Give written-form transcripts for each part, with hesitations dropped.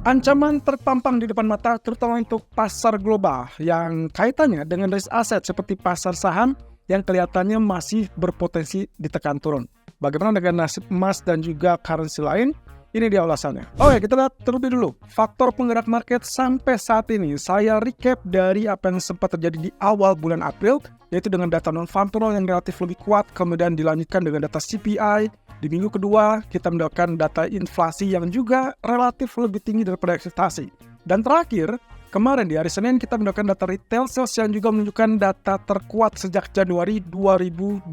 Ancaman terpampang di depan mata terutama untuk pasar global yang kaitannya dengan risk aset seperti pasar saham yang kelihatannya masih berpotensi ditekan turun. Bagaimana dengan nasib emas dan juga currency lain? Ini dia ulasannya. Oke, kita lihat terlebih dulu faktor penggerak market sampai saat ini. Saya recap dari apa yang sempat terjadi di awal bulan April, yaitu dengan data non-farm payroll yang relatif lebih kuat, kemudian dilanjutkan dengan data CPI. Di minggu kedua, kita mendapatkan data inflasi yang juga relatif lebih tinggi daripada ekspektasi. Dan terakhir, kemarin di hari Senin kita mendapatkan data retail sales yang juga menunjukkan data terkuat sejak Januari 2022.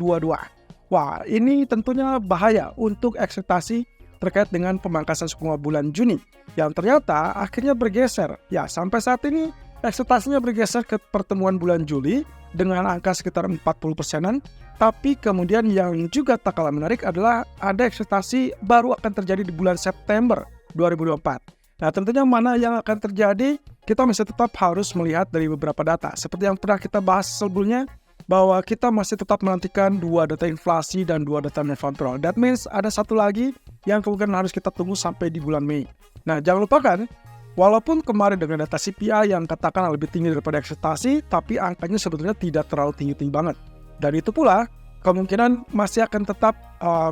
Wah, ini tentunya bahaya untuk ekspektasi terkait dengan pemangkasan suku bunga bulan Juni yang ternyata akhirnya bergeser. Ya, sampai saat ini ekspektasinya bergeser ke pertemuan bulan Juli dengan angka sekitar 40%-an. Tapi kemudian yang juga tak kalah menarik adalah ada ekspektasi baru akan terjadi di bulan September 2024. Nah, tentunya mana yang akan terjadi, kita masih tetap harus melihat dari beberapa data. Seperti yang pernah kita bahas sebelumnya, bahwa kita masih tetap menantikan 2 data inflasi dan 2 data non-farm payroll. That means ada satu lagi yang kemungkinan harus kita tunggu sampai di bulan Mei. Nah, jangan lupakan, walaupun kemarin dengan data CPI yang katakan lebih tinggi daripada ekspektasi, tapi angkanya sebetulnya tidak terlalu tinggi-tinggi banget. Dan itu pula, kemungkinan masih akan tetap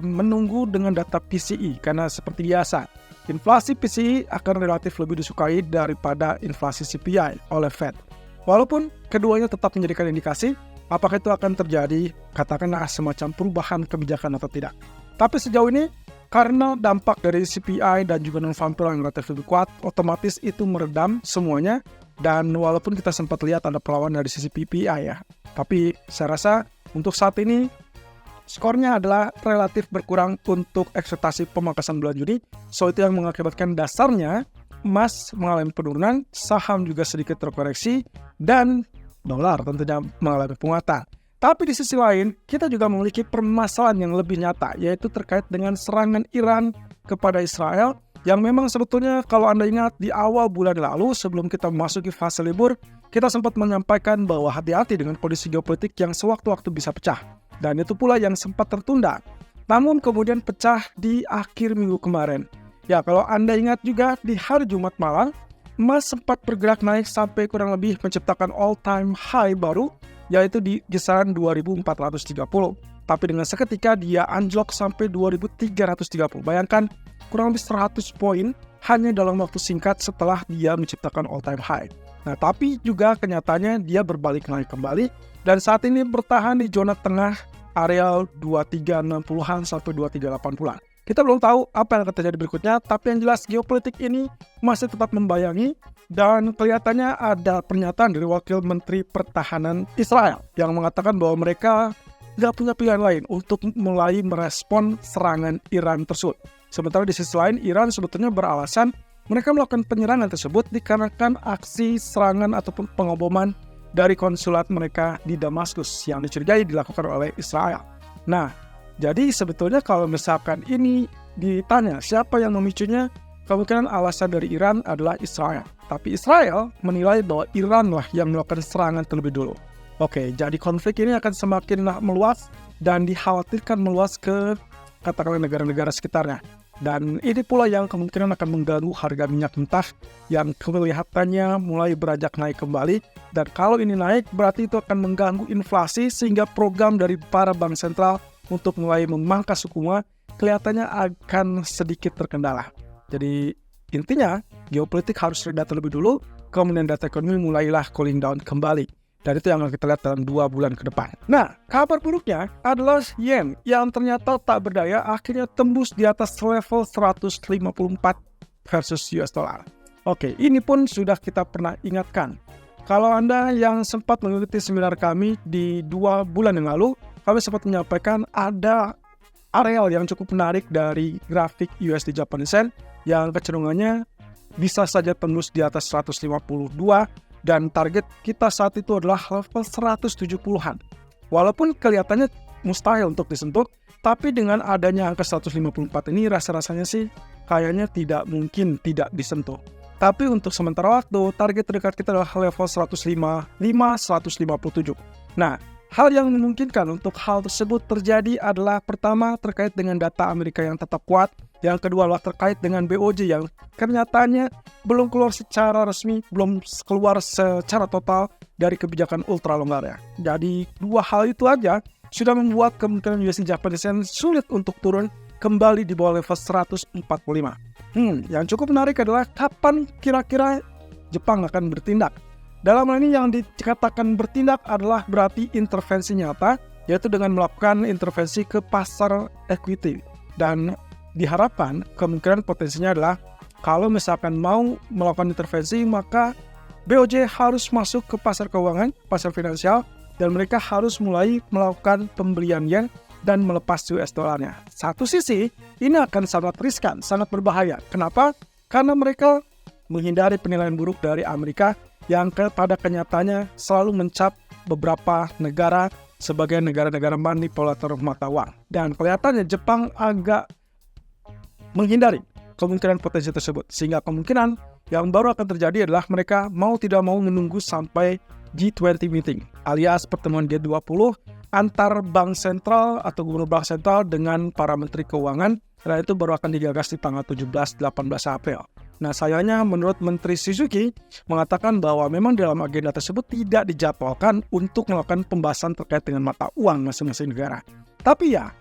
menunggu dengan data PCE, karena seperti biasa, inflasi PCE akan relatif lebih disukai daripada inflasi CPI oleh Fed. Walaupun keduanya tetap menjadikan indikasi, apakah itu akan terjadi, katakanlah semacam perubahan kebijakan atau tidak. Tapi sejauh ini, karena dampak dari CPI dan juga non-farm payroll yang relatif lebih kuat, otomatis itu meredam semuanya. Dan walaupun kita sempat lihat ada perlawanan dari sisi PPI ya, tapi saya rasa untuk saat ini skornya adalah relatif berkurang untuk ekspektasi pemangkasan bulan Juni. So itu yang mengakibatkan dasarnya emas mengalami penurunan, saham juga sedikit terkoreksi, dan dolar tentunya mengalami penguatan. Tapi di sisi lain, kita juga memiliki permasalahan yang lebih nyata, yaitu terkait dengan serangan Iran kepada Israel, yang memang sebetulnya kalau Anda ingat di awal bulan lalu sebelum kita memasuki fase libur, kita sempat menyampaikan bahwa hati-hati dengan kondisi geopolitik yang sewaktu-waktu bisa pecah. Dan itu pula yang sempat tertunda. Namun kemudian pecah di akhir minggu kemarin. Ya, kalau Anda ingat juga di hari Jumat malam, emas sempat bergerak naik sampai kurang lebih menciptakan all-time high baru, yaitu di kisaran 2430. Tapi dengan seketika dia anjlok sampai 2330. Bayangkan, kurang lebih 100 poin hanya dalam waktu singkat setelah dia menciptakan all-time high. Nah, tapi juga kenyataannya dia berbalik naik kembali, dan saat ini bertahan di zona tengah area 2360-an sampai 2380-an. Kita belum tahu apa yang akan terjadi berikutnya, tapi yang jelas geopolitik ini masih tetap membayangi, dan kelihatannya ada pernyataan dari Wakil Menteri Pertahanan Israel yang mengatakan bahwa mereka nggak punya pilihan lain untuk mulai merespon serangan Iran tersebut. Sementara di sisi lain, Iran sebetulnya beralasan mereka melakukan penyerangan tersebut dikarenakan aksi serangan ataupun pengoboman dari konsulat mereka di Damaskus yang dicurigai dilakukan oleh Israel. Nah, jadi sebetulnya kalau misalkan ini ditanya siapa yang memicunya, kemungkinan alasan dari Iran adalah Israel. Tapi Israel menilai bahwa Iran lah yang melakukan serangan terlebih dulu. Oke, jadi konflik ini akan semakin meluas dan dikhawatirkan meluas ke katakanlah negara-negara sekitarnya. Dan ini pula yang kemungkinan akan mengganggu harga minyak mentah yang kelihatannya mulai beranjak naik kembali. Dan kalau ini naik, berarti itu akan mengganggu inflasi sehingga program dari para bank sentral untuk mulai memangkas suku bunga kelihatannya akan sedikit terkendala. Jadi intinya geopolitik harus reda terlebih dulu, kemudian data ekonomi mulailah cooling down kembali. Dan itu yang akan kita lihat dalam 2 bulan ke depan. Nah, kabar buruknya adalah yen yang ternyata tak berdaya akhirnya tembus di atas level 154 versus US dollar. Oke, ini pun sudah kita pernah ingatkan. Kalau Anda yang sempat mengikuti seminar kami di 2 bulan yang lalu, kami sempat menyampaikan ada areal yang cukup menarik dari grafik USD Japanese Yen yang kecenderungannya bisa saja tembus di atas 152, dan target kita saat itu adalah level 170-an. Walaupun kelihatannya mustahil untuk disentuh, tapi dengan adanya angka 154 ini rasa-rasanya sih kayaknya tidak mungkin tidak disentuh. Tapi untuk sementara waktu, target terdekat kita adalah level 155-157. Nah, hal yang memungkinkan untuk hal tersebut terjadi adalah pertama terkait dengan data Amerika yang tetap kuat, Yang kedua adalah terkait dengan BOJ yang kenyataannya belum keluar secara resmi, belum keluar secara total dari kebijakan ultra longgar ya. Jadi dua hal itu aja sudah membuat kemungkinan USD Japanese Yen sulit untuk turun kembali di bawah level 145. Yang cukup menarik adalah kapan kira-kira Jepang akan bertindak. Dalam hal ini yang dikatakan bertindak adalah berarti intervensi nyata, yaitu dengan melakukan intervensi ke pasar equity. Dan diharapkan kemungkinan potensinya adalah kalau misalkan mau melakukan intervensi, maka BOJ harus masuk ke pasar keuangan, pasar finansial, dan mereka harus mulai melakukan pembelian yen dan melepas US dollarnya. Satu sisi, ini akan sangat riskan, sangat berbahaya. Kenapa? Karena mereka menghindari penilaian buruk dari Amerika yang pada kenyataannya selalu mencap beberapa negara sebagai negara-negara manipulator mata uang. Dan kelihatannya Jepang agak menghindari kemungkinan potensi tersebut. Sehingga kemungkinan yang baru akan terjadi adalah mereka mau tidak mau menunggu sampai G20 meeting alias pertemuan G20 antar bank sentral atau gubernur bank sentral dengan para menteri keuangan, dan itu baru akan digagas di tanggal 17-18 April. Nah sayangnya menurut Menteri Suzuki mengatakan bahwa memang dalam agenda tersebut tidak dijadwalkan untuk melakukan pembahasan terkait dengan mata uang masing-masing negara. Tapi ya,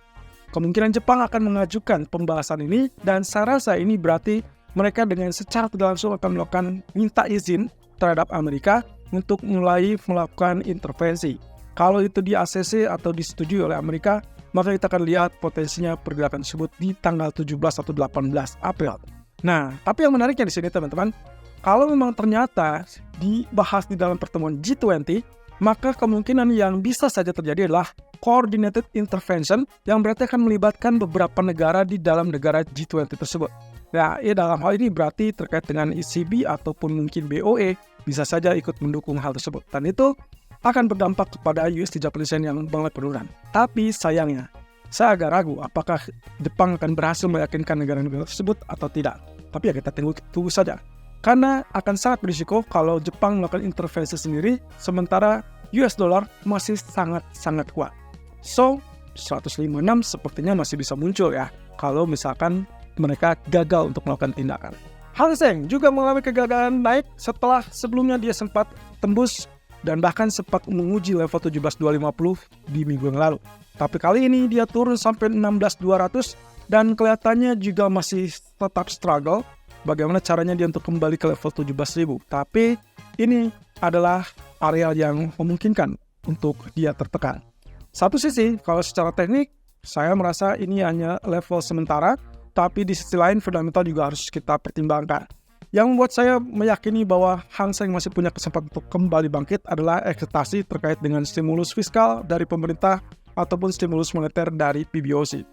kemungkinan Jepang akan mengajukan pembahasan ini, dan saya rasa ini berarti mereka dengan secara tidak langsung akan melakukan minta izin terhadap Amerika untuk mulai melakukan intervensi. Kalau itu di ACC atau disetujui oleh Amerika, maka kita akan lihat potensinya pergerakan tersebut di tanggal 17 atau 18 April. Nah, tapi yang menariknya di sini teman-teman, kalau memang ternyata dibahas di dalam pertemuan G20, maka kemungkinan yang bisa saja terjadi adalah coordinated intervention yang berarti akan melibatkan beberapa negara di dalam negara G20 tersebut. Nah, dalam hal ini berarti terkait dengan ECB ataupun mungkin BOE bisa saja ikut mendukung hal tersebut. Dan itu akan berdampak kepada USD Japanese Yen yang mulai penurunan. Tapi sayangnya, saya agak ragu apakah Jepang akan berhasil meyakinkan negara-negara tersebut atau tidak. Tapi ya kita tunggu saja. Karena akan sangat berisiko kalau Jepang melakukan intervensi sendiri, sementara US dollar masih sangat-sangat kuat. So, 156 sepertinya masih bisa muncul ya, kalau misalkan mereka gagal untuk melakukan tindakan. Hang Seng juga mengalami kegagalan naik setelah sebelumnya dia sempat tembus dan bahkan sempat menguji level 17.250 di minggu yang lalu. Tapi kali ini dia turun sampai 16.200 dan kelihatannya juga masih tetap struggle bagaimana caranya dia untuk kembali ke level 17.000. Tapi ini adalah area yang memungkinkan untuk dia tertekan. Satu sisi, kalau secara teknik, saya merasa ini hanya level sementara, tapi di sisi lain fundamental juga harus kita pertimbangkan. Yang membuat saya meyakini bahwa Hang Seng masih punya kesempatan untuk kembali bangkit adalah ekspektasi terkait dengan stimulus fiskal dari pemerintah ataupun stimulus moneter dari PBOC.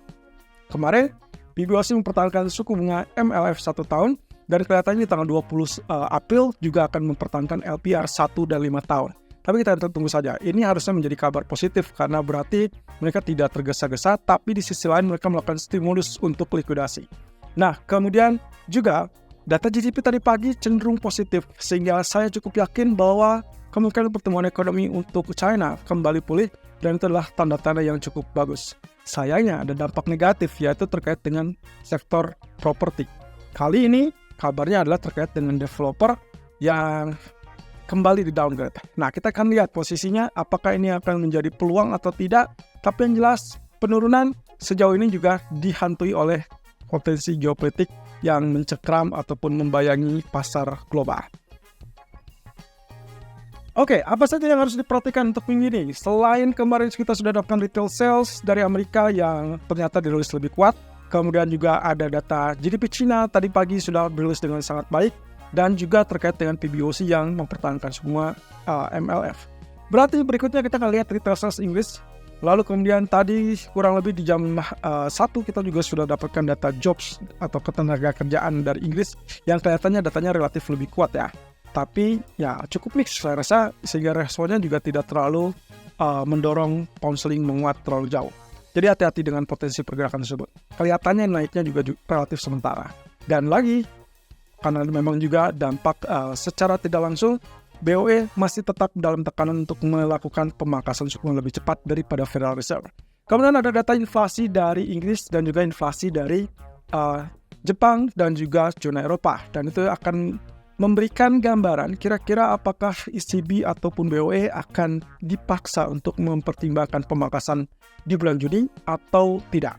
Kemarin, PBOC mempertahankan suku bunga MLF 1 tahun, dan kelihatannya di tanggal 20 April juga akan mempertahankan LPR 1 dan 5 tahun. Tapi kita tunggu saja. Ini harusnya menjadi kabar positif karena berarti mereka tidak tergesa-gesa, tapi di sisi lain mereka melakukan stimulus untuk likuidasi. Nah, kemudian juga data GDP tadi pagi cenderung positif, sehingga saya cukup yakin bahwa kemungkinan pertumbuhan ekonomi untuk China kembali pulih, dan itu adalah tanda-tanda yang cukup bagus. Sayangnya ada dampak negatif, yaitu terkait dengan sektor properti. Kali ini kabarnya adalah terkait dengan developer yang kembali di downgrade. Nah, kita akan lihat posisinya apakah ini akan menjadi peluang atau tidak. Tapi yang jelas penurunan sejauh ini juga dihantui oleh potensi geopolitik yang mencekram ataupun membayangi pasar global. Oke, apa saja yang harus diperhatikan untuk minggu ini? Selain kemarin kita sudah dapatkan retail sales dari Amerika yang ternyata dirilis lebih kuat, kemudian juga ada data GDP Cina tadi pagi sudah dirilis dengan sangat baik, dan juga terkait dengan PBOC yang mempertahankan semua MLF. Berarti berikutnya kita akan lihat retail sales Inggris. Lalu kemudian tadi kurang lebih di jam 1 kita juga sudah dapatkan data jobs atau ketenaga kerjaan dari Inggris yang kelihatannya datanya relatif lebih kuat ya. Tapi ya cukup mix saya rasa, sehingga responnya juga tidak terlalu mendorong pound sterling menguat terlalu jauh. Jadi hati-hati dengan potensi pergerakan tersebut. Kelihatannya naiknya juga relatif sementara. Dan lagi, karena memang juga dampak secara tidak langsung, BOE masih tetap dalam tekanan untuk melakukan pemangkasan suku bunga lebih cepat daripada Federal Reserve. Kemudian ada data inflasi dari Inggris dan juga inflasi dari Jepang dan juga zona Eropa, dan itu akan memberikan gambaran kira-kira apakah ECB ataupun BOE akan dipaksa untuk mempertimbangkan pemangkasan di bulan Juni atau tidak.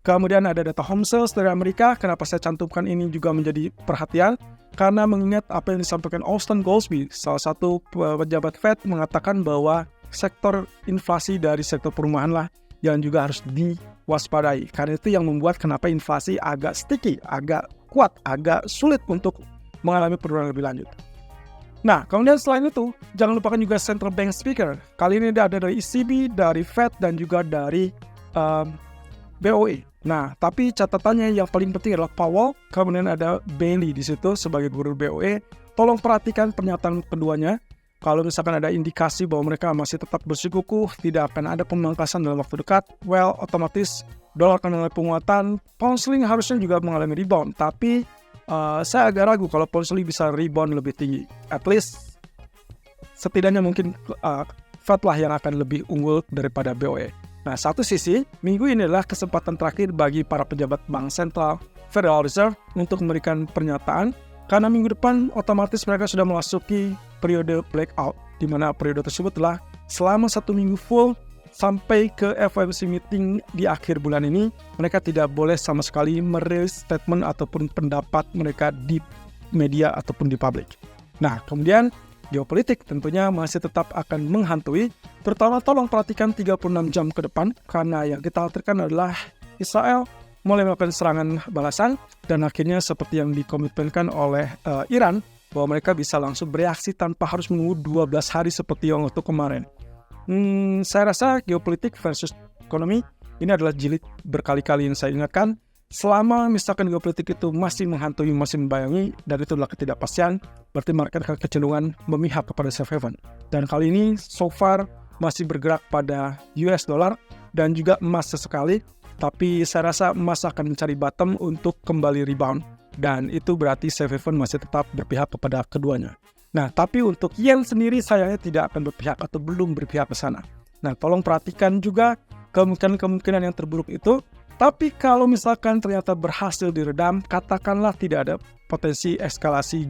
Kemudian ada data home sales dari Amerika. Kenapa saya cantumkan ini juga menjadi perhatian? Karena mengingat apa yang disampaikan Austin Goolsbee, salah satu pejabat Fed, mengatakan bahwa sektor inflasi dari sektor perumahan lah yang juga harus diwaspadai. Karena itu yang membuat kenapa inflasi agak sticky, agak kuat, agak sulit untuk mengalami penurunan lebih lanjut. Nah, kemudian selain itu, jangan lupakan juga central bank speaker. Kali ini ada dari ECB, dari Fed, dan juga dari BOE. Nah, tapi catatannya yang paling penting adalah Powell, kemudian ada Bailey di situ sebagai gubernur BOE. Tolong perhatikan pernyataan keduanya. Kalau misalkan ada indikasi bahwa mereka masih tetap bersikukuh, tidak akan ada pemangkasan dalam waktu dekat, well, otomatis dolar akan mengalami penguatan, pound sterling harusnya juga mengalami rebound. Tapi saya agak ragu kalau pound sterling bisa rebound lebih tinggi. At least setidaknya mungkin Fed lah yang akan lebih unggul daripada BOE. Nah, satu sisi, minggu ini adalah kesempatan terakhir bagi para pejabat Bank Sentral Federal Reserve untuk memberikan pernyataan, karena minggu depan otomatis mereka sudah memasuki periode blackout, di mana periode tersebut telah selama 1 minggu full sampai ke FOMC meeting di akhir bulan ini. Mereka tidak boleh sama sekali merilis statement ataupun pendapat mereka di media ataupun di publik. Nah, kemudian geopolitik tentunya masih tetap akan menghantui, terutama tolong perhatikan 36 jam ke depan, karena yang kita khawatirkan adalah Israel mulai melakukan serangan balasan, dan akhirnya seperti yang dikomitmenkan oleh Iran, bahwa mereka bisa langsung bereaksi tanpa harus menunggu 12 hari seperti yang waktu kemarin. Saya rasa geopolitik versus ekonomi ini adalah jilid berkali-kali yang saya ingatkan. Selama misalkan geopolitik itu masih menghantui, masih membayangi, dan itu adalah ketidakpastian, berarti market akan kecenderungan memihak kepada safe haven. Dan kali ini so far masih bergerak pada US dollar dan juga emas sesekali, tapi saya rasa emas akan mencari bottom untuk kembali rebound, dan itu berarti safe haven masih tetap berpihak kepada keduanya. Nah, tapi untuk yen sendiri sayangnya tidak akan berpihak atau belum berpihak ke sana. Nah, tolong perhatikan juga kemungkinan yang terburuk itu. Tapi kalau misalkan ternyata berhasil diredam, katakanlah tidak ada potensi eskalasi